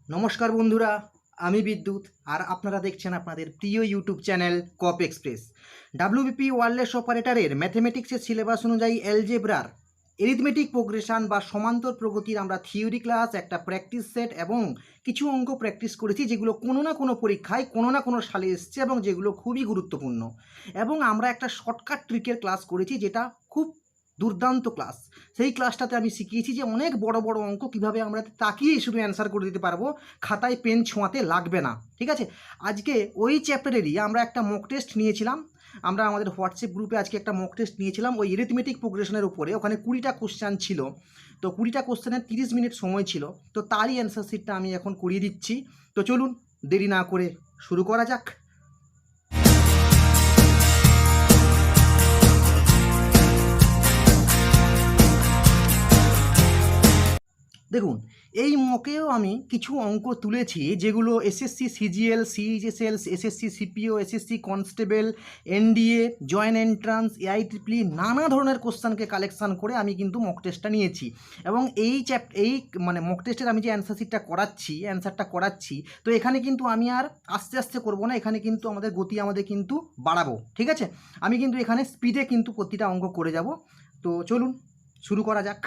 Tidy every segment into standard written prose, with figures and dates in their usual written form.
নমস্কার বন্ধুরা, আমি বিদ্যুৎ আর আপনারা দেখছেন আপনাদের প্রিয় ইউটিউব চ্যানেল কপ এক্সপ্রেস। ডাব্লিউবিপি ওয়ারলেস অপারেটরের ম্যাথমেটিক্সের সিলেবাস অনুযায়ী অ্যালজেব্রার এরিথমেটিক প্রোগ্রেশন বা সমান্তর প্রগতির আমরা থিওরি ক্লাস, একটা প্র্যাকটিস সেট এবং কিছু অঙ্ক প্র্যাকটিস করেছি, যেগুলো কোনো না কোনো পরীক্ষায় কোনো না কোনো সালে এসছে এবং যেগুলো খুবই গুরুত্বপূর্ণ। এবং আমরা একটা শর্টকাট ট্রিকের ক্লাস করেছি, যেটা খুব দুর্দান্ত ক্লাস। সেই ক্লাসটাতে আমি শিখিয়েছি যে অনেক বড় বড় অঙ্ক কীভাবে আমরা তাকিয়েই শুধু অ্যান্সার করে দিতে পারবো, খাতায় পেন ছোঁয়াতে লাগবে না। ঠিক আছে, আজকে ওই চ্যাপ্টারেরই আমরা একটা মক টেস্ট নিয়েছিলাম। আমরা আমাদের হোয়াটসঅ্যাপ গ্রুপে আজকে একটা মক টেস্ট নিয়েছিলাম ওই এরিথমেটিক প্রোগ্রেশনের উপরে। ওখানে 20টা কোশ্চেন ছিল, তো 20টা কোশ্চেনের 30 মিনিট সময় ছিল, তো তারই অ্যান্সার শিটটা আমি এখন করিয়ে দিচ্ছি। তো চলুন দেরি না করে শুরু করা যাক। দেখুন, এই মকেও আমি কিছু অঙ্ক তুলেছি, যেগুলো SSC CGL, CHSL, SSC CPO, SSC constable, NDA, joint entrance, এআইট্রিপলি নানা ধরনের কোশ্চেনকে কালেকশান করে আমি কিন্তু মক টেস্টটা নিয়েছি। এবং এই মক টেস্টের আমি যে অ্যান্সারটা করাচ্ছি, তো এখানে কিন্তু আমি আর আস্তে আস্তে করব না, এখানে কিন্তু আমাদের গতি কিন্তু বাড়াবো। ঠিক আছে, আমি কিন্তু এখানে স্পিডে কিন্তু প্রতিটা অঙ্ক করে যাব। তো চলুন শুরু করা যাক।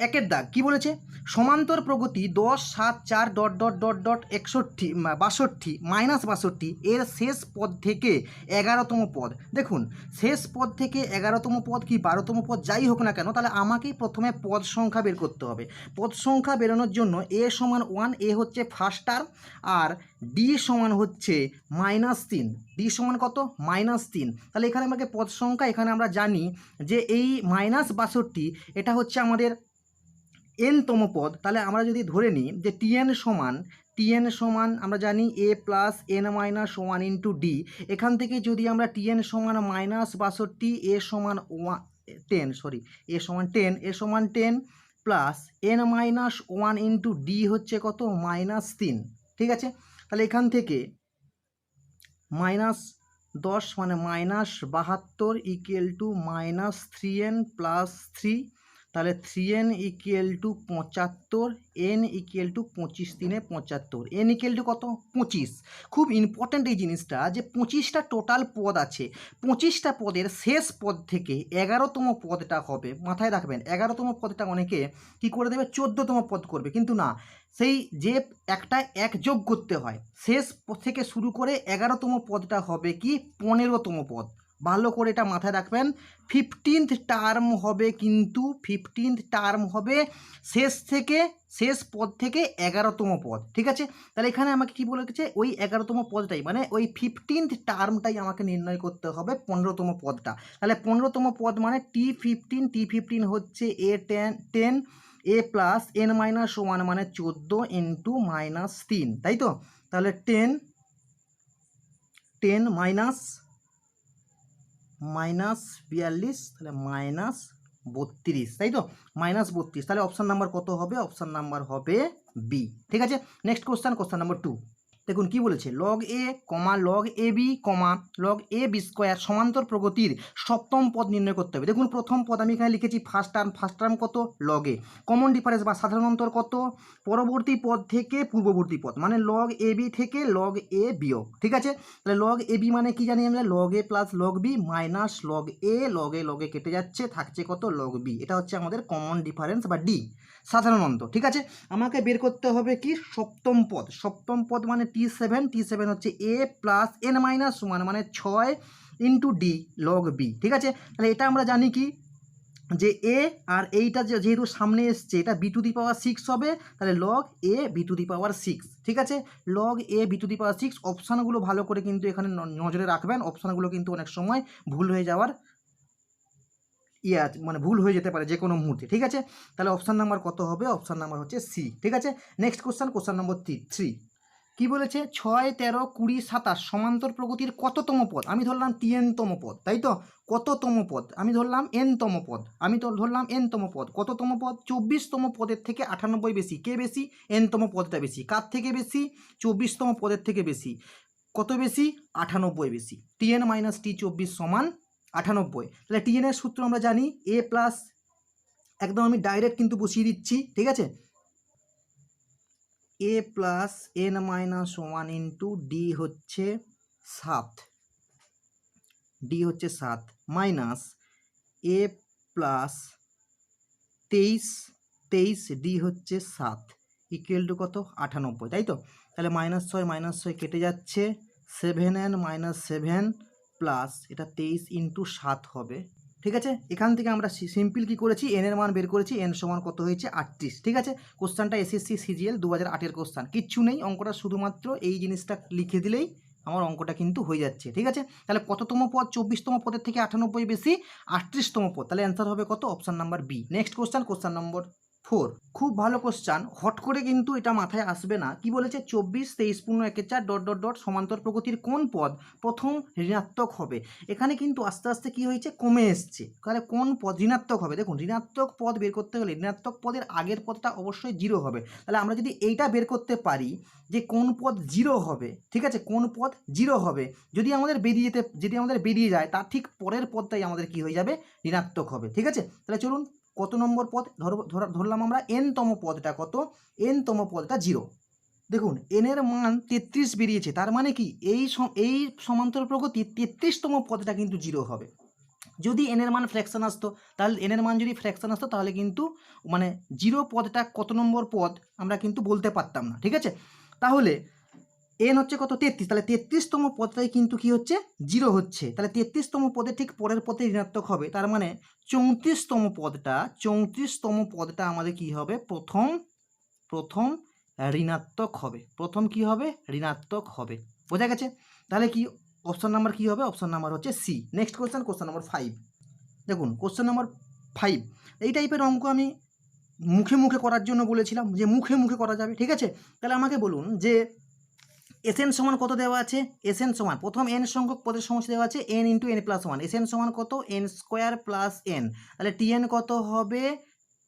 একের দাগ কি বলেছে? সমান্তর প্রগতি 10, 7, 4 dot dot dot dot 62 minus 62 এর শেষ পদ থেকে 11তম পদ। দেখুন, শেষ পদ থেকে 11তম পদ কি 12তম পদ যাই হোক না কেন, তাহলে আমাকেই প্রথমে পদ সংখ্যা বের করতে হবে। পদ সংখ্যা বেরোনোর জন্য এ সমান 1, এ হচ্ছে ফার্স্ট টার্ম, আর ডি সমান হচ্ছে -3। ডি সমান কত? -3। তাহলে এখানে আমাকে পদ সংখ্যা, এখানে আমরা জানি যে এই -62 এটা হচ্ছে আমাদের এনতম পদ। তাহলে আমরা যদি ধরে নিই যে টিএন সমান আমরা জানি A plus N minus 1 into D. এখান থেকে যদি আমরা টিএন সমান -62, এ সমান 10 plus N minus 1 into D হচ্ছে কত? -3। ঠিক আছে, তাহলে এখান থেকে -10 মানে -72 ইকুয়াল টু -3n প্লাস 3। তাহলে 3n equal to 75, n equal to 25 3 75, n equal to কত? 25। খুব ইম্পর্ট্যান্ট এই জিনিসটা, যে 25টা টোটাল পদ আছে, 25টা পদের শেষ পদ থেকে 11তম পদটা হবে। মাথায় রাখবেন, 11তম পদটা অনেকে কী করে দেবে? 14তম পদ করবে, কিন্তু না, সেই যে একটা এক যোগ করতে হয়, শেষ থেকে শুরু করে 11তম পদটা হবে কি? 15তম পদ। ভালো করে এটা মাথায় রাখবেন। 15th টার্ম হবে, কিন্তু 15th টার্ম হবে শেষ পদ থেকে 11তম পদ। ঠিক আছে, তাহলে এখানে আমাকে কি বলেছে? ওই 11তম পদটাই, মানে ওই 15th টার্মটাই আমাকে নির্ণয় করতে হবে, 15তম পদটা। তাহলে 15তম পদ মানে টি15 হচ্ছে a10 এ প্লাস এন মাইনাস 1 মানে 14 ইন্টু -3, তাই তো? তাহলে 10 মাইনাস -42, তাহলে -32, তাই তো? -32, তাহলে অপশান নাম্বার কত হবে? অপশান নাম্বার হবে বি। ঠিক আছে, নেক্সট কোশ্চেন নাম্বার 2। দেখুন কি বলেছে? Log A log A B log A B square সমান্তর প্রগতির সপ্তম পদ নির্ণয় করতে হবে। দেখুন, প্রথম পদ আমি এখানে লিখেছি ফার্স্ট টার্ম কত? লগ এ। কমন ডিফারেন্স বা সাধারণ অন্তর কত? পরবর্তী পদ থেকে পূর্ববর্তী পদ, মানে লগ এ বি থেকে লগ এ বিয়োগ। ঠিক আছে, তাহলে লগ এ বি মানে কি জানি আমরা? Log A plus log B minus log A. Log A কেটে যাচ্ছে, থাকছে কত? Log B. এটা হচ্ছে আমাদের কমন ডিফারেন্স বা ডি, সাধারণ অন্তর। ঠিক আছে, আমাকে বের করতে হবে কি? সপ্তম পদ মানে টি7 হচ্ছে এ প্লাস এন মাইনাস 1 মানে 6 ইন্টু ডি লগ বি। ঠিক আছে, তাহলে এটা আমরা জানি কি, যে এ আর এইটা যেহেতু সামনে এসছে, এটা বি টু দি পাওয়ার 6 হবে, তাহলে log A B to the power 6। ঠিক আছে, log A B to the power 6। অপশানগুলো ভালো করে কিন্তু এখানে নজরে রাখবেন, অপশানগুলো কিন্তু অনেক সময় ভুল হয়ে যাওয়ার মানে ভুল হয়ে যেতে পারে যে কোনো মুহূর্তে। ঠিক আছে, তাহলে অপশান নাম্বার কত হবে? অপশান নাম্বার হচ্ছে সি। ঠিক আছে, নেক্সট কোশ্চেন নাম্বার 3। কি বলেছে? 6, 13, 20, 27 সমান্তর প্রগতির কততম পদ? আমি ধরলাম টিএনতম পদ, তাই তো? কততম পদ? আমি ধরলাম এনতম পদ। এনতম পদ। কততম পদ? 24তম পদের থেকে 98 বেশি। কে বেশি? এনতম পদটা বেশি। কার থেকে বেশি? 24তম পদের থেকে বেশি। কত বেশি? 98 বেশি। টিএন মাইনাস টি 24 সমান 98। তাহলে টিএন এর সূত্র আমরা জানি, এ প্লাস, একদম আমি ডাইরেক্ট কিন্তু বসিয়ে দিচ্ছি। ঠিক আছে, A plus N minus one into D হচ্ছে 7, ডি হচ্ছে 7 মাইনাস এ প্লাস 23 ডি হচ্ছে 7 ইকুয়াল টু কত 98, তাই তো? তাহলে -6 কেটে যাচ্ছে, 7n মাইনাস 7 প্লাস এটা 23 ইন্টু 7 হবে, ঠিক আছে? এখান থেকে আমরা সিম্পল কি করেছি, এন এর মান বের করেছি, এন সমান কত হয়েছে 38, ঠিক আছে? কোশ্চেনটা এসএসসি সিজিএল 2008 কোশ্চেন, কিচ্ছু নেই, অঙ্কটা শুধুমাত্র এই জিনিসটা লিখে দিলেই আমার অঙ্কটা কিন্তু হয়ে যাচ্ছে, ঠিক আছে? তাহলে কততম পদ, 24তম পদের থেকে 98 বেশি 38তম পদ, তাহলে অ্যান্সার হবে কত? Option number B. Next question, question number 4, খুব ভালো কোশ্চেন, হট করে কিন্তু এটা মাথায় আসবে না। কি বলেছে? 24 23 পূর্ণ 1/4 ডট ডট ডট সমান্তর প্রগতির কোন পদ প্রথম ঋণাত্মক হবে? এখানে কিন্তু আস্তে আস্তে কি হয়েছে, কমে এসছে। তাহলে কোন পদ ঋণাত্মক হবে? দেখুন, ঋণাত্মক পদ বের করতে হলে ঋণাত্মক পদের আগের পদটা অবশ্যই 0 হবে। তাহলে আমরা যদি এইটা বের করতে পারি যে কোন পদ 0 হবে, ঠিক আছে, কোন পদ 0 হবে, যদি আমাদের বেরিয়ে যায় তার ঠিক পরের পদটাই আমাদের কি হয়ে যাবে, ঋণাত্মক হবে, ঠিক আছে? তাহলে চলুন, কত নম্বর পদ ধরলাম আমরা, এনতম পদটা কত? এনতম পদটা 0। দেখুন, এন এর মান 33 বেরিয়েছে, তার মানে কি এই সমান্তর প্রগতির 33তম পদটা কিন্তু 0 হবে। যদি এন এর মান ফ্র্যাকশন আসতো, তাহলে এন এর মান যদি ফ্র্যাকশন আসতো তাহলে কিন্তু মানে 0 পদটা কত নম্বর পদ আমরা কিন্তু বলতে পারতাম না, ঠিক আছে? তাহলে এন হচ্ছে কত? 33, তাহলে 33তম পদটাই কিন্তু কি হচ্ছে, 0 হচ্ছে। তাহলে 33তম পদে ঠিক পরের পদে ঋণাত্মক হবে, তার মানে 34তম পদটা আমাদের কি হবে, প্রথম ঋণাত্মক হবে, প্রথম কি হবে, ঋণাত্মক হবে। বোঝা গেছে? তাহলে কি অপশন নাম্বার কি হবে? অপশন নাম্বার হচ্ছে C. Next question, question number 5, দেখুন কোশ্চেন নাম্বার 5, এই টাইপের অঙ্ক আমি মুখে মুখে করার জন্য বলেছিলাম যে মুখে মুখে করা যাবে, ঠিক আছে? তাহলে আমাকে বলুন যে এসএন সমান কত দেওয়া আছে? এসএন সমান প্রথম এন সংখ্যক পদের সমষ্টি দেওয়া আছে n into n plus 1, S n সমান কত? এন স্কোয়ার প্লাস এন, তাহলে টিএন কত হবে?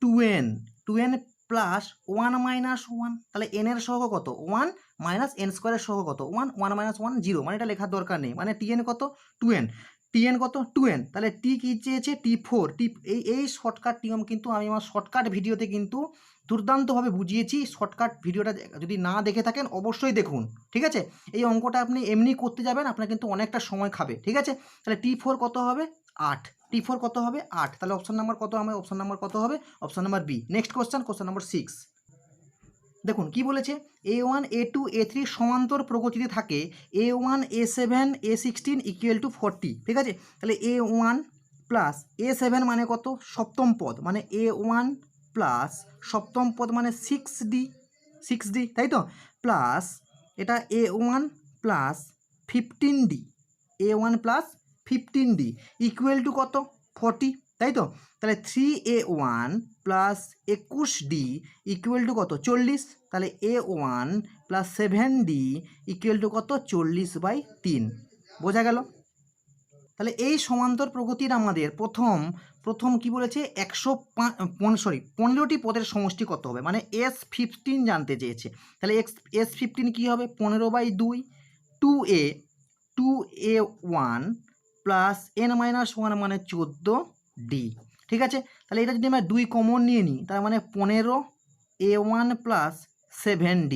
2n প্লাস 1 মাইনাস 1, তাহলে এন এর সহগ কত? 1 মাইনাস এন স্কোয়ারের সহগ কত? 1 মাইনাস 1 0, মানে এটা লেখার দরকার নেই, মানে টিএন কত? 2n কত? 2n, তাহলে টি কি চেয়েছে? T4। এই শর্টকাট নিয়ম কিন্তু আমি আমার শর্টকাট ভিডিওতে কিন্তু দুর্দান্তভাবে বুঝিয়েছি। শর্টকাট ভিডিওটা যদি না দেখে থাকেন অবশ্যই দেখুন, ঠিক আছে? এই অঙ্কটা আপনি এমনি করতে যাবেন, আপনার কিন্তু অনেকটা সময় খাবে, ঠিক আছে? তাহলে T4 কত হবে? 8, T4 কত হবে? 8, তাহলে অপশন নাম্বার কত হবে? অপশন নাম্বার কত হবে? Option number B. Next question, question number 6, দেখুন কি বলেছে, A1 A2 A3 সমান্তর প্রগতিতে থাকে, A1 A7 A16 equal to 40, ঠিক আছে? তাহলে A1 প্লাস A7 মানে কত? সপ্তম পদ, মানে A1 প্লাস সপ্তম পদ মানে 6D, তাই তো? প্লাস এটা A1 plus 15D, A1 plus 15D equal to কত? 40, তাই তো? তাহলে 3A1 plus 21D equal to কত? 40, তাহলে A1 plus 7D equal to কত? 40/3, বোঝা গেল? তাহলে এই সমান্তর প্রগতির আমাদের প্রথম কি বলেছে, 15টি পদের সমষ্টি কত হবে, মানে S15 জানতে চেয়েছে। তাহলে S15 কি হবে? 15/2, 2A1 প্লাস n-1 মানে 14D, ঠিক আছে? তাহলে এটা যদি আমরা 2 কমন নিয়ে নিই, তার মানে 15A1 প্লাস 7D,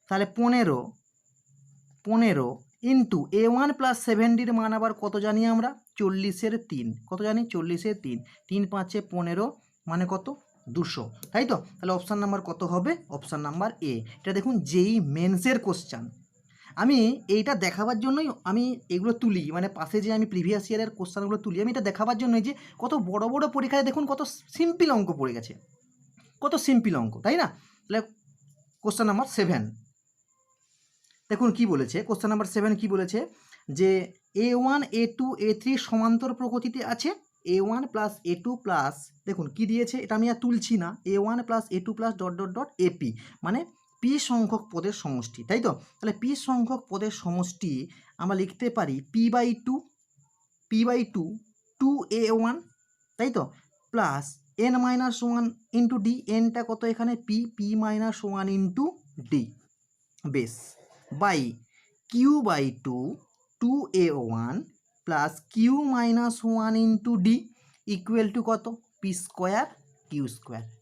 তাহলে 15 ইন্টু A1 প্লাস 7Dর মান আবার কত জানি আমরা? 40/3, কত জানি? 40/3, 3 5 15 মানে কত? 200, তাই তো? তাহলে অপশান নাম্বার কত হবে? Option number A. এটা দেখুন যেই মেন্সের কোশ্চান, আমি এইটা দেখাবার জন্যই আমি এগুলো তুলি, মানে পাশে যে আমি প্রিভিয়াস ইয়ারের কোশ্চানগুলো তুলি, আমি এটা দেখাবার জন্যই যে কত বড় বড় পরীক্ষায় দেখুন কত সিম্পল অঙ্ক পড়ে গেছে, কত সিম্পল অঙ্ক, তাই না? তাহলে কোশ্চেন নাম্বার 7, দেখুন কি বলেছে, কোশ্চেন নাম্বার 7 কি বলেছে, যে A1 A2 A3 সমান্তর প্রগতিতে আছে, A1 প্লাস A2 প্লাস, দেখুন কি দিয়েছে, এটা আমি আর তুলছি না, A1 plus A2 plus dot dot dot AP, মানে পি সংখ্যক পদের সমষ্টি, তাই তো? তাহলে পি সংখ্যক পদের সমষ্টি আমরা লিখতে পারি P/2 2A1, তাই তো? প্লাস n-1 ইন্টু ডি, এনটা কত এখানে? P-1 into d base, by Q/2 2A1 plus Q-1 into D equal to কত? P² Q²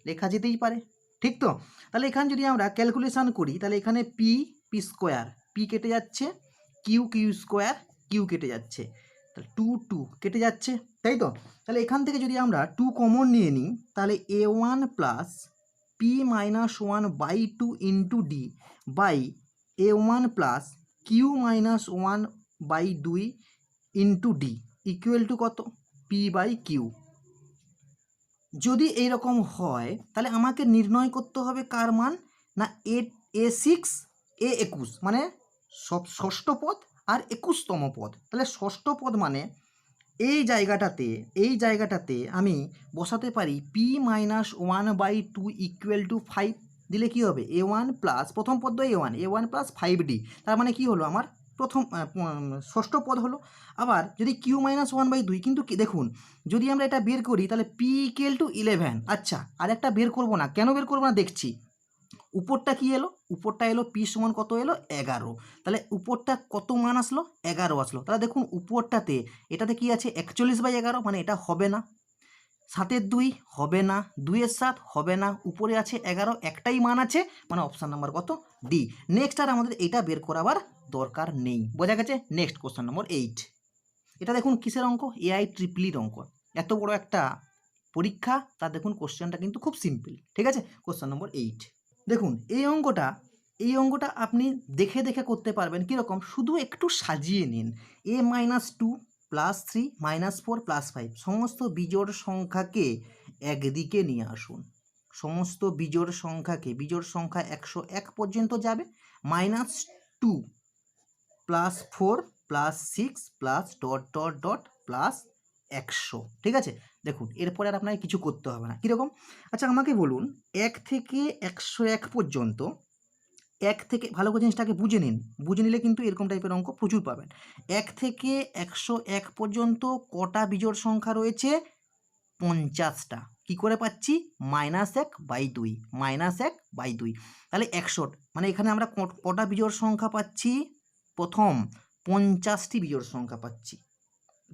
লেখা যেতেই পারে, ঠিক তো? তাহলে এখানে যদি আমরা ক্যালকুলেশন করি তাহলে এখানে পি পি স্কোয়ার, পি কেটে যাচ্ছে, কিউ কিউ স্কোয়ার, কিউ কেটে যাচ্ছে, তাহলে টু টু কেটে যাচ্ছে, তাই তো? তাহলে এখান থেকে যদি আমরা টু কমন নিয়ে নিই তাহলে A one plus P minus one by two into D by A one plus Q minus one by দুই ইন্টু ডি ইকুয়াল টু কত? P by Q. যদি এইরকম হয় তাহলে আমাকে নির্ণয় করতে হবে কার মান? না এ সিক্স এ একুশ, মানে ষষ্ঠ পদ আর 21তম পদ। তাহলে ষষ্ঠ পদ মানে এই জায়গাটাতে আমি বসাতে পারি p minus one by two equal to 5 দিলে কি হবে? এ ওয়ান প্লাস প্রথম পদ এ ওয়ান প্লাস 5D, তার মানে কি হলো? আমার প্রথম ষষ্ঠ পদ হলো। আবার যদি কিউ মাইনাস ওয়ান বাই দুই, কিন্তু দেখুন যদি আমরা এটা বের করি তাহলে পি ইকুয়াল টু 11। আচ্ছা, আর একটা বের করবো না, কেন বের করবো না দেখছি। উপরটা কি এলো? উপরটা এলো পি সমান কত এলো? 11। তাহলে উপরটা কত মান আসলো? 11 আসলো। তাহলে দেখুন উপরটাতে এটাতে কি আছে? 41/11, মানে এটা হবে না। 7-এর 2 হবে না, 2-এর 7 হবে না, উপরে আছে 11, একটাই মান আছে, মানে অপশান নাম্বার কত? ডি। নেক্সট আর আমাদের এটা বের করাবার দরকার নেই, বোঝা গেছে? Next question number 8। এটা দেখুন কিসের অঙ্ক? এআই ট্রিপলির অঙ্ক। এত বড় একটা পরীক্ষা, তার দেখুন কোশ্চেনটা কিন্তু খুব সিম্পল, ঠিক আছে? কোশ্চেন নম্বর 8 দেখুন। এই অঙ্কটা আপনি দেখে দেখে করতে পারবেন। কীরকম? শুধু একটু সাজিয়ে নিন। A minus two plus three minus four plus five, সমস্ত বিজোড় সংখ্যাকে একদিকে নিয়ে আসুন। সমস্ত বিজোড় সংখ্যা 101 পর্যন্ত যাবে। Minus two plus four plus six plus dot dot dot plus 100, ঠিক আছে? দেখুন এরপরে আর আপনাকে কিছু করতে হবে না। কীরকম? আচ্ছা আমাকে বলুন 1 থেকে 101 পর্যন্ত, 1 থেকে, ভালো করে জিনিসটাকে বুঝে নিন, বুঝে নিলে কিন্তু এরকম টাইপের অঙ্ক প্রচুর পাবেন। 1 থেকে 101 পর্যন্ত কটা বিজোড় সংখ্যা রয়েছে? 50টা। কী করে পাচ্ছি? -1/2, -1/2। তাহলে 100, মানে এখানে আমরা কটা বিজোড় সংখ্যা পাচ্ছি? প্রথম 50টি বিজোড় সংখ্যা পাচ্ছি।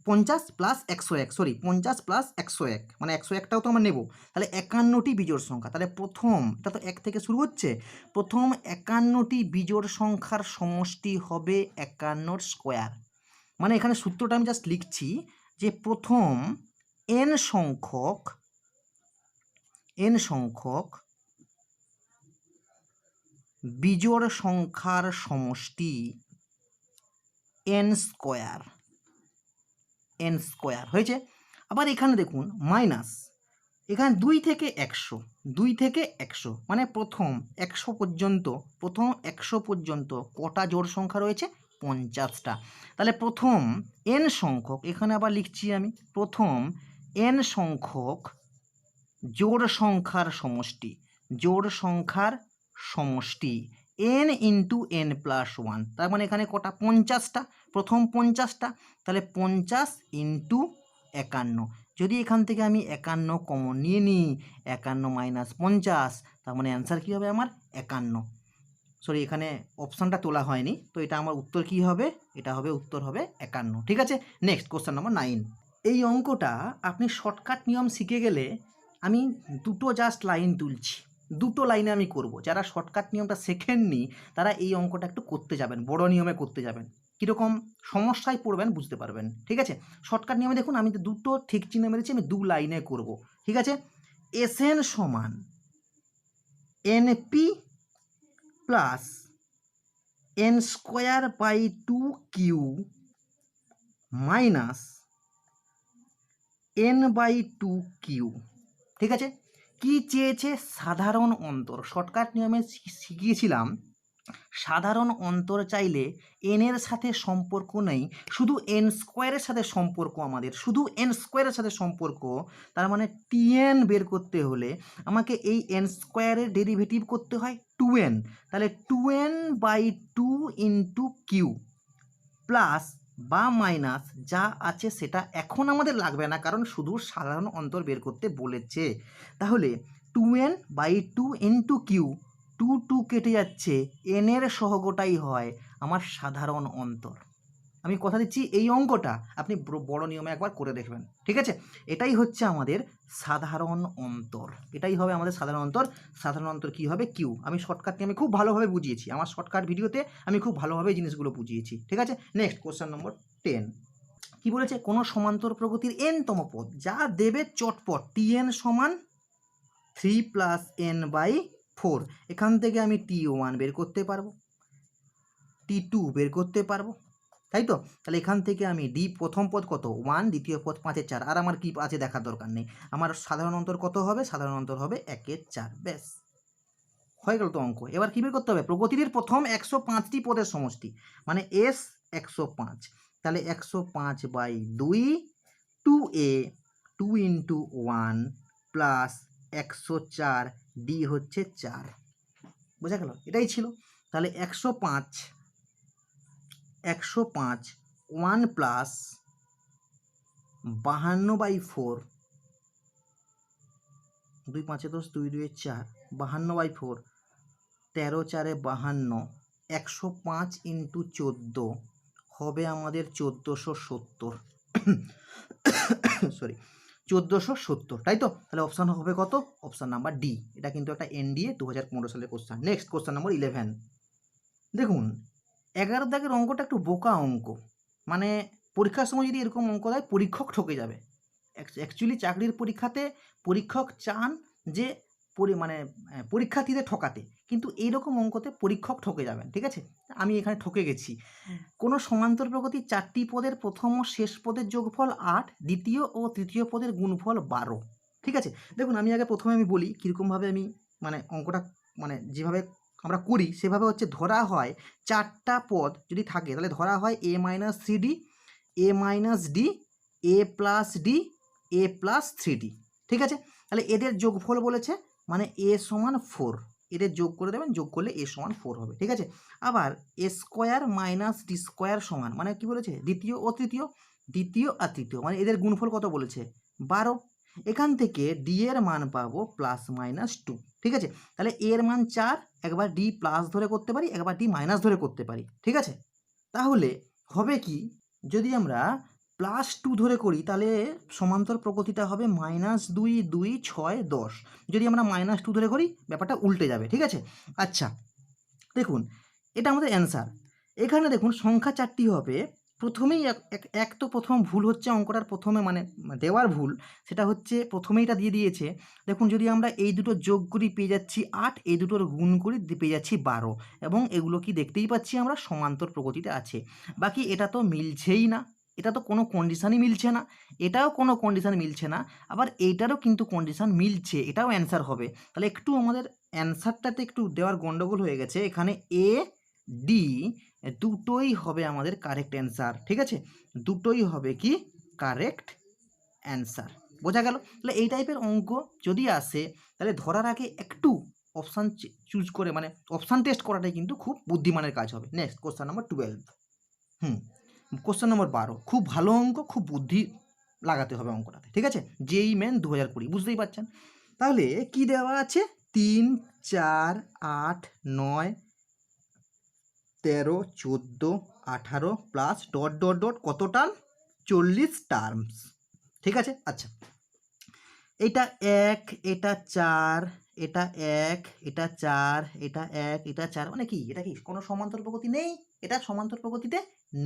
50 প্লাস 101, সরি 50 প্লাস 101, মানে 101টাও তো আমরা নেব। তাহলে 51টি বিজোড় সংখ্যা। তাহলে প্রথম, এটা তো 1 থেকে শুরু হচ্ছে, প্রথম 51টি বিজোড় সংখ্যার সমষ্টি হবে 51 স্কোয়ার। মানে এখানে সূত্রটা আমি জাস্ট লিখছি যে প্রথম n সংখ্যক বিজোড় সংখ্যার সমষ্টি n স্কোয়ার হয়েছে। আবার এখানে দেখুন মাইনাস, এখানে 2 থেকে 100, মানে প্রথম 100 পর্যন্ত কটা জোড় সংখ্যা রয়েছে? 50টা। তাহলে প্রথম n সংখ্যক, এখানে আবার লিখছি আমি প্রথম n সংখ্যক জোড় সংখ্যার সমষ্টি n ইন্টু n প্লাস 1, তার মানে এখানে কটা? 50টা, প্রথম 50টা। তাহলে 50 ইন্টু 51, যদি এখান থেকে আমি 51 কমন নিয়ে নিই, 51 মাইনাস 50, তার মানে অ্যান্সার কী হবে আমার? 51। সরি, এখানে অপশানটা তোলা হয়নি, তো এটা আমার উত্তর কী হবে? এটা হবে, উত্তর হবে 51, ঠিক আছে? Next question number 9। এই অঙ্কটা আপনি শর্টকাট নিয়ম শিখে গেলে, আমি দুটো জাস্ট লাইন তুলছি, দুটো লাইনে আমি করব। যারা শর্টকাট নিয়মটা শেখেননি তারা এই অঙ্কটা একটু করতে যাবেন, বড় নিয়মে করতে যাবেন, কীরকম সমস্যায় পড়বেন বুঝতে পারবেন, ঠিক আছে? শর্টকাট নিয়মে দেখুন আমি দুটো ঠিক চিহ্ন মেরেছি, আমি 2 লাইনে করব, ঠিক আছে? Sn সমান np plus n square by 2q minus n/2q, ঠিক আছে? কি চেয়েছে? সাধারণ অন্তর। শর্টকাট নিয়মে শিখিয়েছিলাম সাধারণ অন্তর চাইলে n এর সাথে সম্পর্ক নেই, শুধু n স্কোয়ারের সাথে সম্পর্ক, আমাদের শুধু n স্কোয়ারের সাথে সম্পর্ক। তার মানে tn বের করতে হলে আমাকে এই n স্কোয়ারের ডেরিভেটিভ করতে হয় 2n। তাহলে 2n/2 ইন্টু কিউ প্লাস বা মাইনাস যা আছে সেটা এখন আমাদের লাগবে না, কারণ শুধু সাধারণ অন্তর বের করতে বলেছে। তাহলে 2n/2 ইন্টু কিউ, 2 কেটে যাচ্ছে, n এর সহগটাই হয় আমার সাধারণ অন্তর। আমি কথা দিচ্ছি এই অঙ্কটা আপনি বড় নিয়মে একবার করে দেখবেন, ঠিক আছে? এটাই হচ্ছে আমাদের সাধারণ অন্তর, এটাই হবে আমাদের সাধারণ অন্তর। সাধারণ অন্তর কী হবে? কিউ। আমি শর্টকাটটি আমি খুব ভালোভাবে বুঝিয়েছি, আমার শর্টকাট ভিডিওতে আমি খুব ভালোভাবে এই জিনিসগুলো বুঝিয়েছি, ঠিক আছে? নেক্সট কোশ্চেন নম্বর 10 কি বলেছে? কোনো সমান্তর প্রগতির n তম পদ যা দেবে চটপট tn সমান 3 + n/4। এখান থেকে আমি t1 বের করতে পারবো, t2 বের করতে পারবো, তাই তো? তাহলে এখান থেকে আমি প্রথম পদ কত 1, দ্বিতীয় পদ 5-এর 4, আর আমার কি আছে দেখার দরকার নেই। আমার সাধারণ অন্তর কত হবে? সাধারণ অন্তর হবে 1-এর 4, ব্যাস হয়ে গেল তো অঙ্ক। এবার কী বের করতে হবে? প্রগতির প্রথম 105টি পদের সমষ্টি, মানে s 105, তাহলে 105/2 2a 2 × 1 + 104 d হচ্ছে 4, বোঝা গেল? এটাই ছিল। তাহলে 105 1 + 52/4, 2 5 10 2 2 4, 52/4, 13 4 52, 105 × 14 হবে আমাদের 1470 সরি 1470, তাই তো? তাহলে অপশান হবে কত? Option number D. এটা কিন্তু একটা NDA 2015 সালের কোশ্চেন। নেক্সট কোশ্চেন নম্বর 11 দেখুন 11 দাগের অঙ্কটা একটু বোকা অঙ্ক, মানে পরীক্ষার সময় যদি এরকম অঙ্ক দেয় পরীক্ষক ঠকে যাবে। অ্যাকচুয়ালি চাকরির পরীক্ষাতে পরীক্ষক চান যে পরীক্ষার্থীদের ঠকাতে, কিন্তু এইরকম অঙ্কতে পরীক্ষক ঠকে যাবেন, ঠিক আছে? আমি এখানে ঠকে গেছি। কোনো সমান্তর প্রগতির 4টি পদের প্রথম ও শেষ পদের যোগফল 8, দ্বিতীয় ও তৃতীয় পদের গুণফল 12, ঠিক আছে? দেখুন আমি আগে প্রথমে আমি বলি কীরকমভাবে আমি অঙ্কটা যেভাবে আমরা করি সেভাবে হচ্ছে ধরা হয় 4টা পদ যদি থাকে তাহলে ধরা হয় a - 3d, a - d, a + d, a + 3d, ঠিক আছে? তাহলে এদের যোগফল বলেছে, মানে a সমান 4, এদের যোগ করে দেবেন, যোগ করলে a সমান 4 হবে, ঠিক আছে? আবার a² - d² সমান, মানে কি বলেছে? দ্বিতীয় ও তৃতীয়, দ্বিতীয় আর তৃতীয়, মানে এদের গুণফল কত বলেছে? 12। এখান থেকে d এর মান পাবো +-2, ঠিক আছে? তাহলে a এর মান 4, একবার d প্লাস ধরে করতে পারি, একবার d মাইনাস ধরে করতে পারি, ঠিক আছে? তাহলে হবে কি, যদি আমরা +2 ধরে করি তাহলে সমান্তর প্রগতিটা হবে -2 2 6 10, যদি আমরা -2 ধরে করি ব্যাপারটা উল্টে যাবে, ঠিক আছে? আচ্ছা দেখুন এটা আমাদের অ্যান্সার। এখানে দেখুন সংখ্যা 4টি হবে, প্রথমেই এক তো প্রথম ভুল হচ্ছে অঙ্কটার প্রথমে দেওয়ার ভুল, সেটা হচ্ছে প্রথমেই এটা দিয়ে দিয়েছে। দেখুন যদি আমরা এই দুটো যোগ করি পেয়ে যাচ্ছি 8, এই দুটোর গুণ করি পেয়ে যাচ্ছি 12, এবং এগুলো কি দেখতেই পাচ্ছি আমরা সমান্তর প্রগতিতে আছে। বাকি এটা তো মিলছেই না, এটা তো কোনো কন্ডিশানই মিলছে না, এটাও কোনো কন্ডিশান মিলছে না, আবার এইটারও কিন্তু কন্ডিশান মিলছে, এটাও অ্যান্সার হবে। তাহলে একটু আমাদের অ্যান্সারটাতে একটু দেওয়ার গন্ডগোল হয়ে গেছে, এখানে এ ডি দুটোই হবে আমাদের কারেক্ট অ্যান্সার, ঠিক আছে? দুটোই হবে কি কারেক্ট অ্যান্সার, বোঝা গেল? তাহলে এই টাইপের অঙ্ক যদি আসে তাহলে ধরার আগে একটু অপশান চুজ করে অপশান টেস্ট করাটাই কিন্তু খুব বুদ্ধিমানের কাজ হবে। Next question number 12, question number 12, খুব ভালো অঙ্ক, খুব বুদ্ধি লাগাতে হবে অঙ্কটাতে, ঠিক আছে? JEE Main 2020 বুঝতেই পারছেন। তাহলে কি দেওয়া আছে? 3 4 8 9 13 14 18 প্লাস ... কত টার্ম? 40 টার্মস, ঠিক আছে? আচ্ছা এটা 1, এটা 4, এটা 1, এটা 4, এটা 1, এটা 4, মানে কি এটা কি কোনো সমান্তর প্রগতি নেই? এটা সমান্তর প্রগতিতে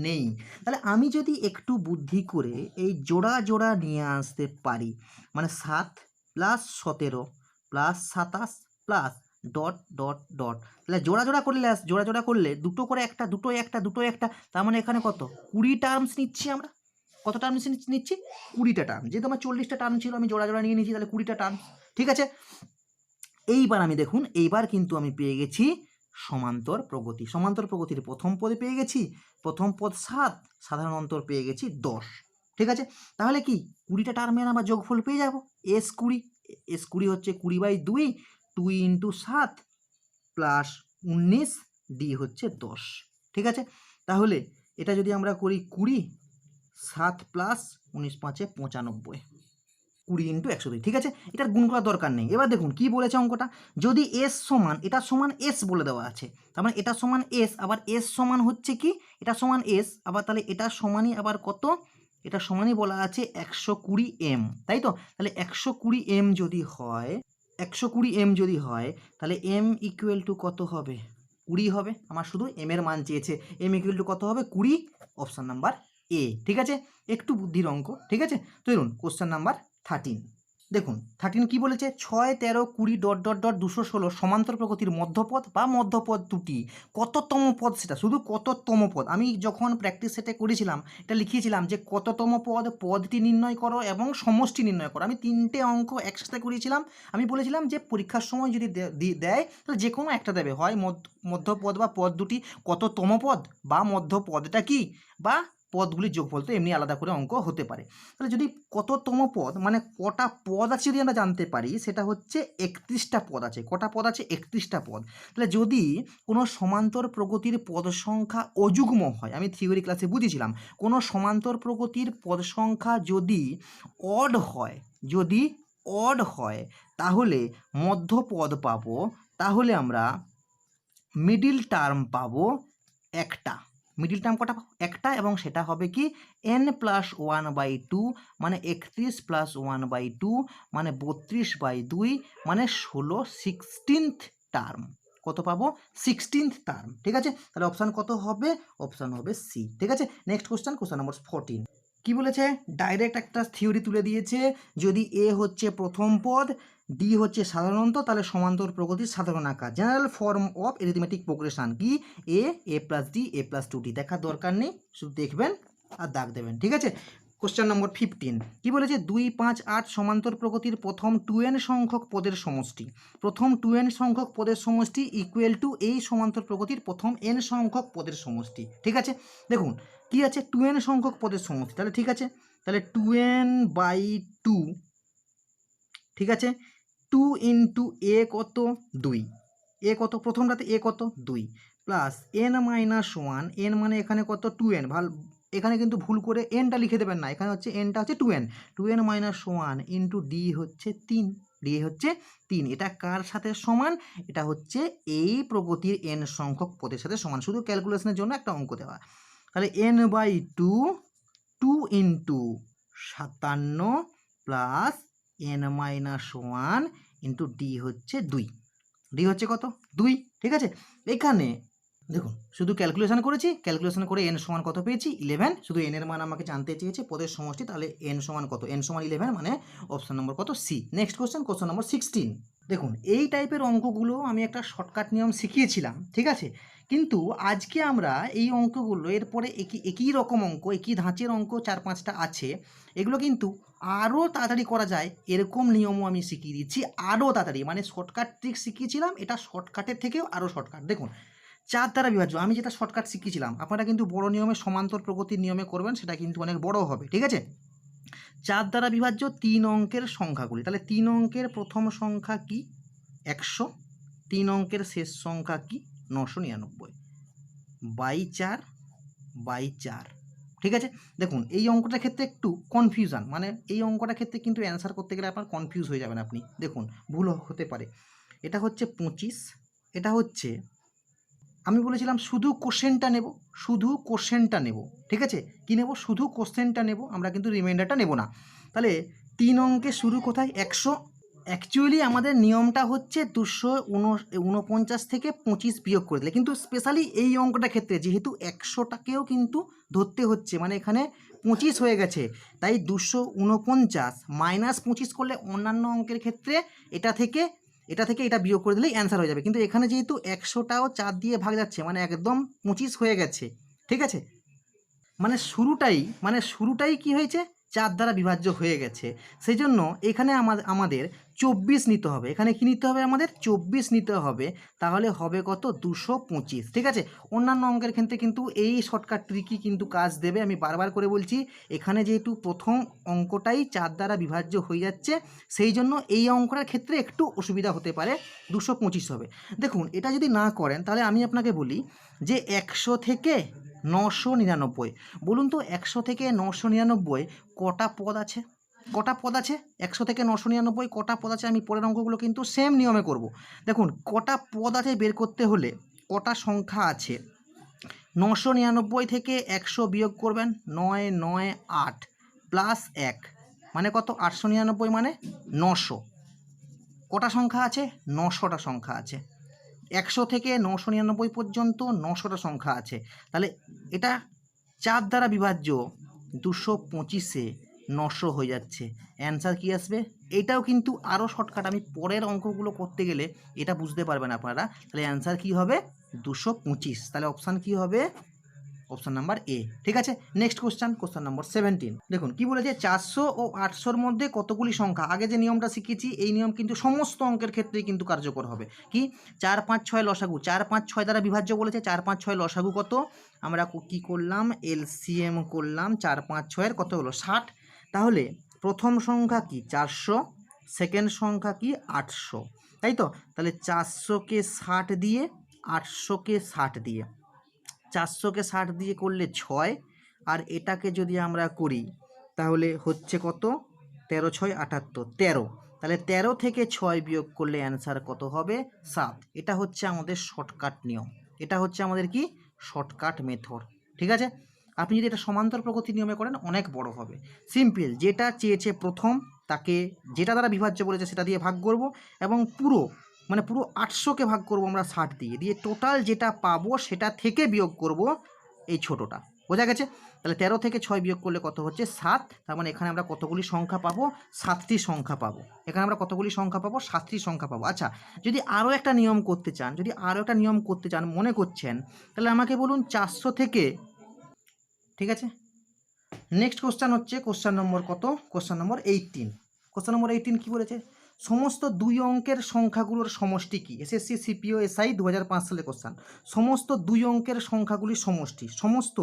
নেই। তাহলে আমি যদি একটু বুদ্ধি করে এই জোড়া জোড়া নিয়ে আসতে পারি, মানে 7 + 17 + 27 প্লাস ... তাহলে জোড়া করলে দুটো করে একটা, দুটো একটা, দুটো একটা, তার মানে এখানে কত 20 টার্মস নিচ্ছি আমরা। কত টার্ম নিচ্ছি? 20টা টার্ম। যেহেতু আমার 40টা টার্ম ছিল আমি জোড়া নিয়ে নিয়েছি, তাহলে 20টা টার্ম, ঠিক আছে? এইবার আমি দেখুন এইবার কিন্তু আমি পেয়ে গেছি সমান্তর প্রগতি। সমান্তর প্রগতির প্রথম পদে পেয়ে গেছি, প্রথম পদ 7, সাধারণ অন্তর পেয়ে গেছি 10, ঠিক আছে? তাহলে কি 20টা টার্মের আমরা যোগফল পেয়ে যাব S20। S20 হচ্ছে 20/2, 2 × 7 প্লাস 19, D হচ্ছে 10, ঠিক আছে? তাহলে এটা যদি আমরা করি 20, 7 + 19 × 5 = 95, 20 ইন্টু 102, ঠিক আছে, এটার গুণ করার দরকার নেই। এবার দেখুন কি বলেছে অঙ্কটা, যদি এস সমান, এটা সমান এস বলে দেওয়া আছে, তার মানে এটা সমান এস, আবার এস সমান হচ্ছে কি, এটা সমান এস, আবার তাহলে এটা সমানই আবার কত, এটা সমানই বলা আছে 120 এম, তাই তো, তাহলে 120 এম যদি হয়, 120 এম যদি হয়, তাহলে এম ইকুয়াল টু কত হবে, 20 হবে। আমার শুধু এম এর মান চেয়েছে, এম ইকুয়াল টু কত হবে 20, অপশান নাম্বার এ, ঠিক আছে, একটু বুদ্ধির অঙ্ক, ঠিক আছে। তো দেখুন কোশ্চেন নাম্বার 13, দেখুন 13 কি বলেছে, 6, 13, 20 ডট ডট ডট 216 সমান্তর প্রকৃতির মধ্যপদ বা মধ্যপদ দুটি কততম পদ, সেটা শুধু কততম পদ, আমি যখন প্র্যাকটিস সেটে করেছিলাম এটা লিখিয়েছিলাম যে কততম পদ, পদটি নির্ণয় করো এবং সমষ্টি নির্ণয় করো, আমি 3টে অঙ্ক একসাথে করেছিলাম। আমি বলেছিলাম যে পরীক্ষার সময় যদি দেয় তাহলে যে কোনো একটা দেবে, হয় মধ্যপদ বা পদ দুটি কততম পদ বা মধ্যপদটা কি, বা পদগুলির যোগফল, তো এমনি আলাদা করে অঙ্ক হতে পারে। তাহলে যদি কততম পদ মানে কটা পদ আছে যদি আমরা জানতে পারি, সেটা হচ্ছে 31টা পদ আছে, কটা পদ আছে 31টা পদ। তাহলে যদি কোনো সমান্তর প্রগতির পদ সংখ্যা অযুগ্ম হয়, আমি থিওরি ক্লাসে বুঝেছিলাম, কোনো সমান্তর প্রগতির পদ সংখ্যা যদি অড হয়, যদি অড হয় তাহলে মধ্যপদ পাবো, তাহলে আমরা মিডিল টার্ম পাবো একটা, মিডিল টার্ম কটা পাবো একটা, এবং সেটা হবে কি n+1/2 মানে 31 + 1/2 মানে 32/2 মানে 16th টার্ম, কত পাবো 16th টার্ম, ঠিক আছে। তাহলে অপশান কত হবে, অপশান হবে সি, ঠিক আছে। নেক্সট কোশ্চেন, কোশ্চেন নম্বর 14 কি বলেছে, ডাইরেক্ট একটা থিওরি তুলে দিয়েছে, যদি এ হচ্ছে প্রথম পদ, ডি হচ্ছে সাধারণত, তাহলে সমান্তর প্রগতির সাধারণ আকার, general form of arithmetic progression কি, A plus D A plus 2d, দেখার দরকার নেই, শুধু দেখবেন আর দাগ দেবেন, ঠিক আছে। কোশ্চেন নম্বর 15 কি বলেছে, 2, 5, 8 সমান্তর প্রগতির প্রথম 2n সংখ্যক পদের সমষ্টি, প্রথম 2n সংখ্যক পদের সমষ্টি ইকুয়াল টু এই সমান্তর প্রগতির প্রথম n সংখ্যক পদের সমষ্টি, ঠিক আছে। দেখুন কি আছে 2n সংখ্যক পদের সমষ্টি, তাহলে ঠিক আছে, তাহলে 2n/2, ঠিক আছে, 2 ইন্টু এ কত 2, এ কত প্রথমটাতে এ কত 2 প্লাস n-1, এন মানে এখানে কত 2n, এখানে কিন্তু ভুল করে এনটা লিখে দেবেন না, এখানে হচ্ছে এনটা হচ্ছে 2n-1 ইন্টু ডি হচ্ছে 3, ডি হচ্ছে 3, এটা কার সাথে সমান, এটা হচ্ছে এই প্রগতির n সংখ্যক পদের সাথে সমান, শুধু ক্যালকুলেশনের জন্য একটা অঙ্ক দেওয়া। তাহলে n/2 2 into 57 plus n-1 into D হচ্ছে 2, ডি হচ্ছে কত 2, ঠিক আছে। এখানে দেখুন শুধু ক্যালকুলেশন করেছি, ক্যালকুলেশন করে এন সমান কত পেয়েছি 11, শুধু এন এর মান আমাকে জানতে চেয়েছে পদের সমষ্টি, তাহলে এন সমান কত, এন সমান 11, মানে অপশন নম্বর কত C. Next question, question number 16 দেখুন এই টাইপের অঙ্কগুলো আমি একটা শর্টকাট নিয়ম শিখিয়েছিলাম, ঠিক আছে, কিন্তু আজকে আমরা এই অঙ্কগুলো এরপরে একই রকম অঙ্ক, একই ধাঁচের অঙ্ক 4-5টা আছে, এগুলো কিন্তু আরও তাড়াতাড়ি করা যায় এরকম নিয়মও আমি শিখিয়ে দিচ্ছি, আরও তাড়াতাড়ি, মানে শর্টকাট ট্রিক শিখিয়েছিলাম, এটা শর্টকাটের থেকেও আরও শর্টকাট। দেখুন 4 দ্বারা বিভাজ্য, আমি যেটা শর্টকাট শিখিয়েছিলাম, আপনারা কিন্তু বড় নিয়মে সমান্তর প্রগতির নিয়মে করবেন, সেটা কিন্তু অনেক বড় হবে, ঠিক আছে। 4 দ্বারা বিভাজ্য 3 অঙ্কের সংখ্যাগুলি, তাহলে 3 অঙ্কের প্রথম সংখ্যা কি 100, 3 অঙ্কের শেষ সংখ্যা কি 999 বাই 4, ঠিক আছে। দেখুন এই অঙ্কটার ক্ষেত্রে একটু কনফিউশন, মানে এই অঙ্কটার ক্ষেত্রে কিন্তু অ্যান্সার করতে গেলে আপনার কনফিউজ হয়ে যাবেন আপনি, দেখুন ভুল হতে পারে, এটা হচ্ছে 25, এটা হচ্ছে, আমি বলেছিলাম শুধু কোশ্চেনটা নেব, শুধু কোশ্চেনটা নেব, ঠিক আছে, কি নেব শুধু কোশ্চেনটা নেব, আমরা কিন্তু রিমাইন্ডারটা নেব না। তাহলে 3 অঙ্কে শুরু কোথায় 100, অ্যাকচুয়ালি আমাদের নিয়মটা হচ্ছে 249 থেকে 25 বিয়োগ করে দিলে, কিন্তু স্পেশালি এই অঙ্কটার ক্ষেত্রে যেহেতু 100টাকেও কিন্তু ধরতে হচ্ছে, মানে এখানে 25 হয়ে গেছে, তাই 249 - 25 করলে অন্যান্য অঙ্কের ক্ষেত্রে এটা থেকে এটা বিয়োগ করে দিলেই অ্যান্সার হয়ে যাবে, কিন্তু এখানে যেহেতু 100টাও 4 দিয়ে ভাগ যাচ্ছে, মানে একদম 25 হয়ে গেছে, ঠিক আছে, মানে শুরুটাই কি হয়েছে 4 দ্বারা বিভাজ্য হয়ে গেছে, সেই জন্য এখানে আমাদের 24 নিতে হবে, এখানে কি নিতে হবে আমাদের 24 নিতে হবে, তাহলে হবে কত 225, ঠিক আছে। অন্যান্য অঙ্কের ক্ষেত্রে কিন্তু এই শর্টকাট ট্রিকই কিন্তু কাজ দেবে, আমি বারবার করে বলছি, এখানে যেহেতু প্রথম অঙ্কটাই 4 দ্বারা বিভাজ্য হয়ে যাচ্ছে, সেই জন্য এই অঙ্কটার ক্ষেত্রে একটু অসুবিধা হতে পারে, 225 হবে। দেখুন এটা যদি না করেন তাহলে আমি আপনাকে বলি যে 100 থেকে 999, বলুন তো 100 থেকে 999 কটা পদ আছে, কটা পদ আছে 100 থেকে 999 কটা পদ আছে আমি পরের অঙ্কগুলো কিন্তু সেম নিয়মে করব। দেখুন কটা পদ আছে বের করতে হলে কটা সংখ্যা আছে 999 থেকে 100 বিয়োগ করবেন 998 প্লাস 1 মানে কত 899 মানে 900। কটা সংখ্যা আছে 900টা সংখ্যা আছে। 100 থেকে 999 পর্যন্ত 900টা সংখ্যা আছে। তাহলে এটা 4 দ্বারা বিভাজ্য 225-এ 900 হয়ে যাচ্ছে। অ্যান্সার কি আসবে? এটাও কিন্তু আরও শর্টকাট, আমি পরের অঙ্কগুলো করতে গেলে এটা বুঝতে পারবেন আপনারা। তাহলে অ্যান্সার কি হবে 225। তাহলে অপশান কি হবে? Option number A. ঠিক আছে, নেক্সট কোশ্চেন নাম্বার 17। দেখুন কি বলেছে 400 ও 800-র মধ্যে কতগুলি সংখ্যা। আগে যে নিয়মটা শিখেছি এই নিয়ম কিন্তু সমস্ত অঙ্কের ক্ষেত্রেই কিন্তু কার্যকর হবে। কি 4, 5, 6 লসাগু, 4, 5, 6 দ্বারা বিভাজ্য বলেছে। 4, 5, 6 লসাগু কত? আমরা কি করলাম? এলসিএম করলাম। 4, 5, 6-এর কত হলো 60। তাহলে প্রথম সংখ্যা কি 400, সেকেন্ড সংখ্যা কি 800, তাই তো? তাহলে 400-কে 60 দিয়ে 800-কে 60 দিয়ে 400-কে 60 দিয়ে করলে 6, আর এটাকে যদি আমরা করি তাহলে হচ্ছে কত 13 6 78 13। তাহলে 13 থেকে 6 বিয়োগ করলে অ্যান্সার কত হবে 7। এটা হচ্ছে আমাদের শর্টকাট নিয়ম, এটা হচ্ছে আমাদের কি শর্টকাট মেথড। ঠিক আছে, আপনি যদি এটা সমান্তর প্রগতি নিয়মে করেন অনেক বড় হবে। সিম্পল, যেটা চেয়েছে প্রথম তাকে যেটা দ্বারা বিভাজ্য বলেছে সেটা দিয়ে ভাগ করব, এবং পুরো 800-কে ভাগ করব আমরা 60 দিয়ে দিয়ে টোটাল যেটা পাবো সেটা থেকে বিয়োগ করব এই ছোটোটা। বোঝা গেছে? তাহলে 13 থেকে 6 বিয়োগ করলে কত হচ্ছে 7। তার মানে এখানে আমরা কতগুলি সংখ্যা পাবো? 7টি সংখ্যা পাবো। এখানে আমরা কতগুলি সংখ্যা পাবো? 7টি সংখ্যা পাবো। আচ্ছা, যদি আরও একটা নিয়ম করতে চান মনে করছেন, তাহলে আমাকে বলুন 400 থেকে, ঠিক আছে, নেক্সট কোশ্চেন হচ্ছে কোশ্চেন নম্বর কত? Question number 18। কোশ্চেন নম্বর 18 কী বলেছে? সমস্ত 2 অঙ্কের সংখ্যাগুলোর সমষ্টি কি? এসএসসি সিপিও এসআই 2005 সালের কোশ্চেন। সমস্ত 2 অঙ্কের সংখ্যাগুলির সমষ্টি। সমস্ত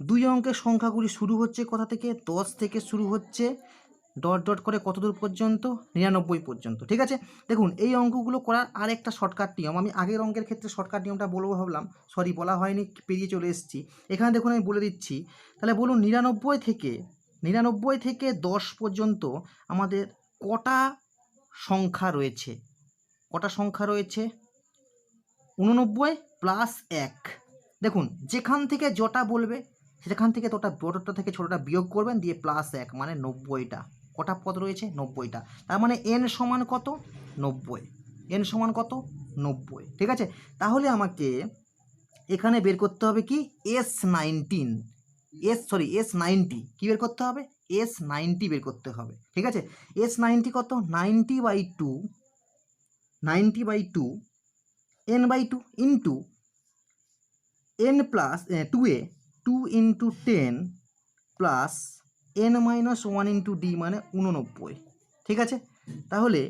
2 অঙ্কের সংখ্যাগুলি শুরু হচ্ছে কোথা থেকে? 10 থেকে শুরু হচ্ছে, ডট ডট করে কত দূর পর্যন্ত? 99 পর্যন্ত। ঠিক আছে, দেখুন এই অঙ্কগুলো করার আর একটা শর্টকাট নিয়ম, আমি আগের অঙ্কের ক্ষেত্রে শর্টকাট নিয়মটা বলবো ভাবলাম, সরি বলা হয়নি, পেরিয়ে চলে এসেছি। এখানে দেখুন আমি বলে দিচ্ছি। তাহলে বলুন 99 থেকে 10 পর্যন্ত আমাদের কটা সংখ্যা রয়েছে? কটা সংখ্যা রয়েছে? 89 প্লাস 1। দেখুন যেখান থেকে যটা বলবে সেখান থেকে বড়টা থেকে ছোটোটা বিয়োগ করবেন, দিয়ে প্লাস 1 মানে 90টা। কটা পদ রয়েছে? 90টা। তার মানে এন সমান কত? 90। এন সমান কত? 90। ঠিক আছে, তাহলে আমাকে এখানে বের করতে হবে কি S19, S90 কি বের করতে হবে? S90 বের করতে হবে। ঠিক আছে, S90 কত? 90/2 n/2 into n plus 2a 2 into 10 plus n-1 into d মানে 89। ঠিক আছে, তাহলে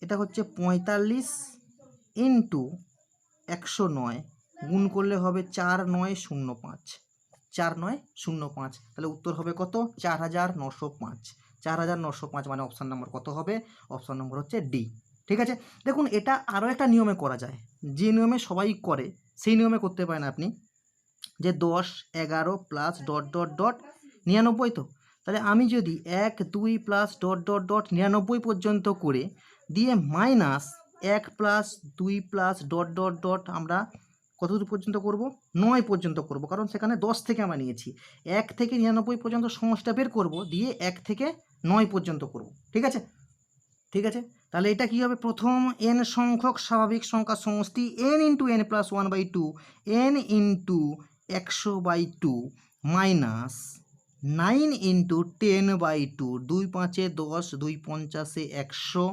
এটা হচ্ছে 45 ইন্টু 109 গুণ করলে হবে 4905, 4905। তাহলে উত্তর হবে কত? 4905। 4905 মানে অপশান নম্বর কত হবে? অপশান নম্বর হচ্ছে ডি। ঠিক আছে, দেখুন এটা আরও একটা নিয়মে করা যায়, যে নিয়মে সবাই করে সেই নিয়মে করতে পারেন আপনি, যে 10 11 প্লাস ডট ডট ডট 99 তো। তাহলে আমি যদি 1 2 প্লাস ডট ডট ডট 99 পর্যন্ত করে দিয়ে minus 1 plus 2 plus dot dot dot আমরা কত দূর পর্যন্ত করব? 9 পর্যন্ত করব, কারণ সেখানে 10 থেকে আমরা নিয়েছি। 1 থেকে 99 পর্যন্ত সমষ্টিটা বের করব, দিয়ে 1 থেকে 9 পর্যন্ত করব। ঠিক আছে, ঠিক আছে, তাহলে এটা কী হবে? প্রথম n সংখ্যক স্বাভাবিক সংখ্যা সমষ্টি n into n plus 1/2 n into 100/2 minus 9 into 10/2, 2 5 10, 2 50 100,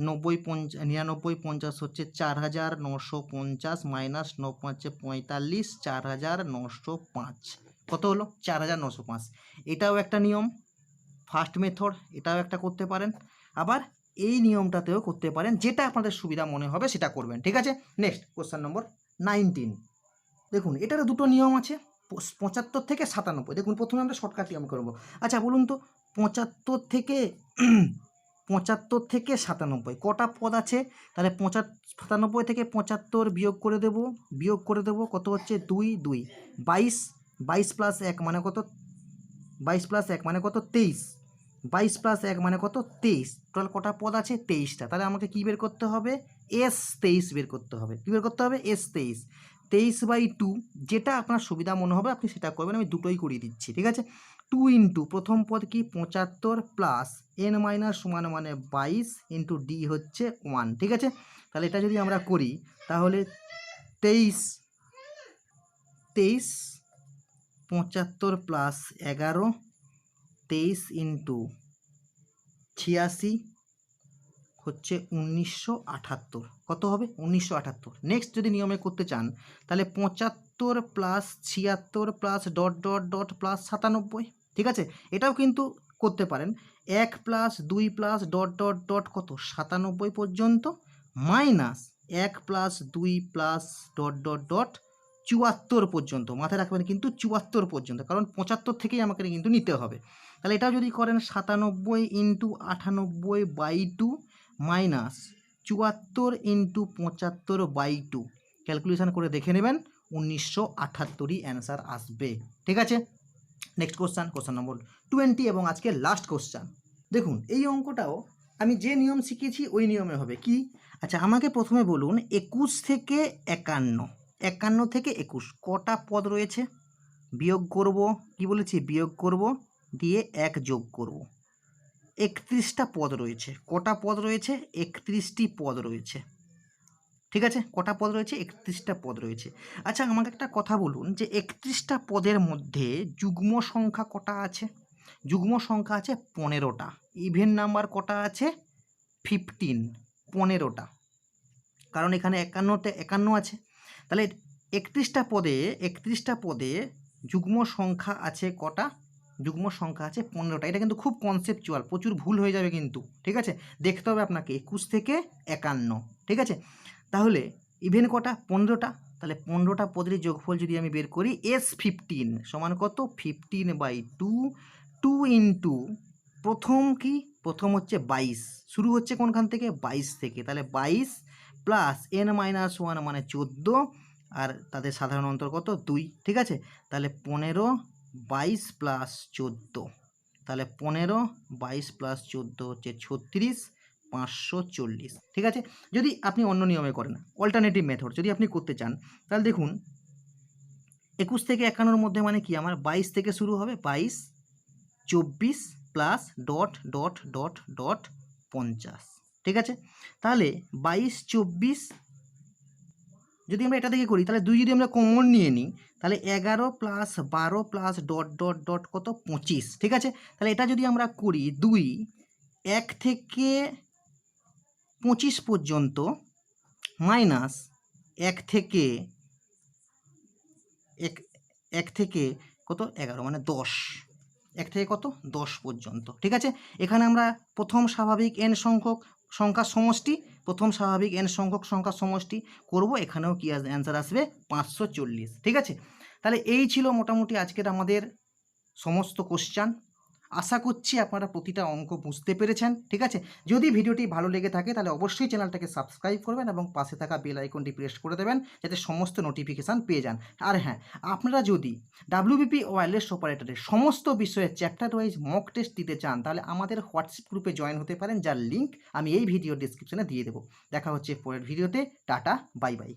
90 99 50 হচ্ছে 4950 মাইনাস 9 5 45, 4905 কত হলো? 4905। এটাও একটা নিয়ম, ফার্স্ট মেথড, এটাও একটা করতে পারেন, আবার এই নিয়মটাতেও করতে পারেন, যেটা আপনাদের সুবিধা মনে হবে সেটা করবেন। ঠিক আছে, নেক্সট কোশ্চেন নম্বর 19। দেখুন এটারও দুটো নিয়ম আছে, 75 থেকে 97। দেখুন প্রথমে আমরা শর্টকাট নিয়ম করবো। আচ্ছা বলুন তো 75 থেকে 97 কটা পদ আছে? তাহলে 97 থেকে 75 বিয়োগ করে দেবো কত হচ্ছে? 2 2 22 22 প্লাস 1 মানে কত? 22 প্লাস 1 মানে কত? 23। 22 প্লাস 1 মানে কত 23, টোটাল কটা পদ আছে 23টা। তাহলে আমাকে কী বের করতে হবে, S23 বের করতে হবে। কী বের করতে হবে, S23, 23/2, যেটা আপনার সুবিধা মনে হবে আপনি সেটা করবেন, আমি দুটোই করিয়ে দিচ্ছি, ঠিক আছে। 2 ইন্টু প্রথম পদ কি 75 প্লাস n মাইনাস সমান মানে 22 ইন্টু ডি হচ্ছে 1, ঠিক আছে। তাহলে এটা যদি আমরা করি তাহলে 23 75 প্লাস 11, 23 ইন্টু 86 হচ্ছে 1978, কত হবে 1978। নেক্সট যদি নিয়মে করতে চান তাহলে 75 plus 76 plus dot dot dot plus 97, ঠিক আছে। এটাও কিন্তু করতে পারেন, 1 plus 2 plus dot dot dot কত 97 পর্যন্ত, minus 1 plus 2 plus dot dot dot 74 পর্যন্ত। মাথায় রাখবেন কিন্তু 74 পর্যন্ত, কারণ 75 থেকেই আমাকে কিন্তু নিতে হবে। তাহলে এটাও যদি করেন 97 ইন্টু 98/2 মাইনাস 74 ইন্টু 75/2, ক্যালকুলেশন করে দেখে নেবেন 1978ই অ্যান্সার আসবে, ঠিক আছে। নেক্সট কোশ্চান নম্বর 20 এবং আজকে লাস্ট কোশ্চান। দেখুন এই অঙ্কটাও আমি যে নিয়ম শিখেছি ওই নিয়মে হবে কি। আচ্ছা আমাকে প্রথমে বলুন 21 থেকে 51, 51 থেকে 21 কটা পদ রয়েছে, বিয়োগ করব, কি বলেছি বিয়োগ করব, দিয়ে 1 যোগ করব। 31টা পদ রয়েছে, কটা পদ রয়েছে 31টি পদ রয়েছে, ঠিক আছে। কটা পদ রয়েছে 31টা পদ রয়েছে। আচ্ছা আমাকে একটা কথা বলুন যে 31টা পদের মধ্যে যুগ্ম সংখ্যা কটা আছে, যুগ্ম সংখ্যা আছে 15টা, ইভেন নাম্বার কটা আছে 15, 15টা, কারণ এখানে 51তে 51 আছে। তাহলে 31টা পদে যুগ্ম সংখ্যা আছে কটা, যুগ্ম সংখ্যা আছে 15টা। এটা কিন্তু খুব কনসেপচুয়াল, প্রচুর ভুল হয়ে যাবে কিন্তু, ঠিক আছে। দেখতে হবে আপনাকে 21 থেকে 51, ঠিক আছে। তাহলে ইভেন কটা 15টা, তাহলে 15টা পদের যোগফল যদি আমি বের করি S15 সমান কত 15/2, 2 ইন্টু প্রথম হচ্ছে 22, শুরু হচ্ছে কোনখান থেকে 22 থেকে, তাহলে 22 প্লাস n-1 মানে 14, আর তাদের সাধারণ অন্তর কত 2, ঠিক আছে। তাহলে 15, 22 প্লাস 14, তাহলে 15, 22 প্লাস 14 হচ্ছে 36, 540, ঠিক আছে। যদি আপনি অন্য নিয়মে করেন, অল্টারনেটিভ মেথড যদি আপনি করতে চান, তাহলে দেখুন 21 থেকে 51 মধ্যে মানে কি আমার 22 থেকে শুরু হবে, 22, 24 plus dot dot dot dot 50, ঠিক আছে। তাহলে 22, 24 যদি আমরা এটা থেকে করি তাহলে 2 যদি আমরা কমন নিয়ে নিই তাহলে 11 plus 12 plus dot dot dot কত 25, ঠিক আছে। তাহলে এটা যদি আমরা করি 2 1 থেকে 25 পর্যন্ত মাইনাস 1 থেকে কত 11 মানে 10, 1 থেকে কত 10 পর্যন্ত, ঠিক আছে। এখানে আমরা প্রথম স্বাভাবিক n সংখ্যক সংখ্যার সমষ্টি, প্রথম স্বাভাবিক n সংখ্যক সংখ্যার সমষ্টি করব, এখানেও কি অ্যান্সার আসবে 540, ঠিক আছে। তাহলে এই ছিল মোটামুটি আজকের আমাদের সমস্ত কোশ্চান। আশা করছি আপনারা প্রতিটা অঙ্ক বুঝতে পেরেছেন, ঠিক আছে। যদি ভিডিওটি ভালো লেগে থাকে তাহলে অবশ্যই চ্যানেলটাকে সাবস্ক্রাইব করবেন এবং পাশে থাকা বেল আইকনটি প্রেস করে দেবেন যাতে সমস্ত নোটিফিকেশান পেয়ে যান। আর হ্যাঁ, আপনারা যদি ডাব্লিউবিপি ওয়্যারলেস অপারেটরের সমস্ত বিষয়ের চ্যাপ্টার ওয়াইজ মক টেস্ট দিতে চান তাহলে আমাদের হোয়াটসঅ্যাপ গ্রুপে জয়েন হতে পারেন, যার লিঙ্ক আমি এই ভিডিও ডিসক্রিপশনে দিয়ে দেবো। দেখা হচ্ছে পরের ভিডিওতে, টাটা, বাই বাই।